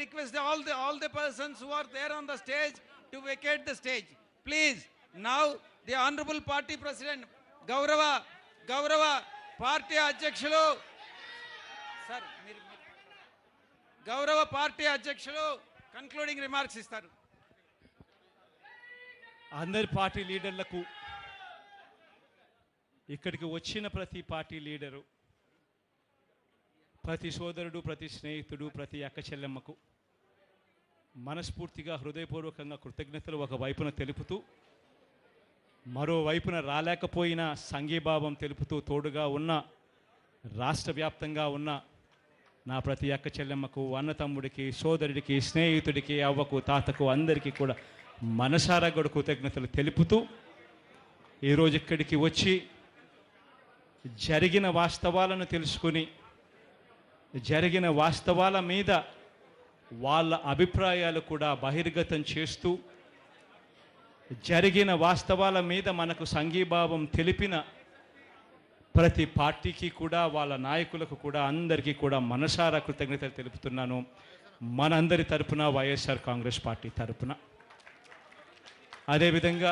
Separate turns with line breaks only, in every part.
request all the persons who are there on the stage to vacate the stage. Please, now the Honorable Party President, Gaurava Party Adhyakshulu, sir, Gaurava Party Adhyakshulu concluding remarks istaru.
అందరి party లీడర్లకు, ఇక్కడికి వచ్చిన ప్రతి party leader, ప్రతి సోదరుడు, ప్రతి స్నేహితుడు, ప్రతి అక్క చెల్లెమ్మకు మనస్ఫూర్తిగా హృదయపూర్వకంగా కృతజ్ఞతలు ఒకవైపున తెలుపుతూ, మరోవైపున రాలేకపోయినా సంఘీభావం తెలుపుతూ తోడుగా ఉన్న రాష్ట్ర వ్యాప్తంగా ఉన్న నా ప్రతి అక్క చెల్లెమ్మకు, అన్న తమ్ముడికి, సోదరుడికి, స్నేహితుడికి, అవ్వకు, తాతకు అందరికీ కూడా మనసారా కూడా కృతజ్ఞతలు తెలుపుతూ, ఈరోజు ఇక్కడికి వచ్చి జరిగిన వాస్తవాలను తెలుసుకుని, జరిగిన వాస్తవాల మీద వాళ్ళ అభిప్రాయాలు కూడా బహిర్గతం చేస్తూ, జరిగిన వాస్తవాల మీద మనకు సంఘీభావం తెలిపిన ప్రతి పార్టీకి కూడా, వాళ్ళ నాయకులకు కూడా, అందరికీ కూడా మనసారా కృతజ్ఞతలు తెలుపుతున్నాను. మనందరి తరపున, వైఎస్ఆర్ కాంగ్రెస్ పార్టీ తరపున. అదేవిధంగా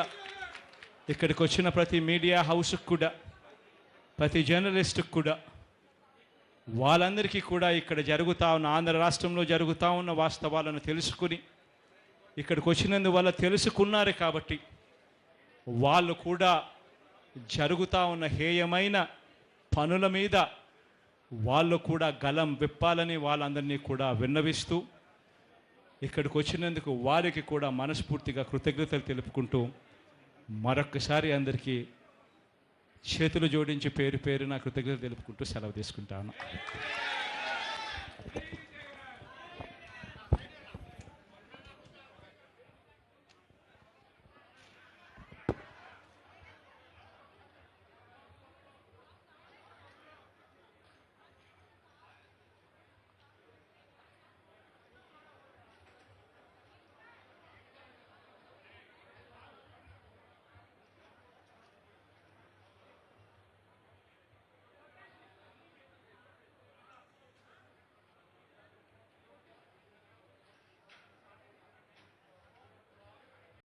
ఇక్కడికి వచ్చిన ప్రతి మీడియా హౌస్కి కూడా, ప్రతి జర్నలిస్టుకు కూడా, వాళ్ళందరికీ కూడా ఇక్కడ జరుగుతూ ఉన్న, ఆంధ్ర రాష్ట్రంలో జరుగుతూ ఉన్న వాస్తవాలను తెలుసుకుని ఇక్కడికి వచ్చినందువల్ల తెలుసుకున్నారు కాబట్టి వాళ్ళు కూడా జరుగుతూ ఉన్న హేయమైన పనుల మీద వాళ్ళు కూడా గలం విప్పాలని వాళ్ళందరినీ కూడా విన్నవిస్తూ, ఇక్కడికి వచ్చినందుకు వారికి కూడా మనస్ఫూర్తిగా కృతజ్ఞతలు తెలుపుకుంటూ, మరొక్కసారి అందరికీ చేతులు జోడించి పేరు పేరున కృతజ్ఞతలు తెలుపుకుంటూ సెలవు తీసుకుంటాను.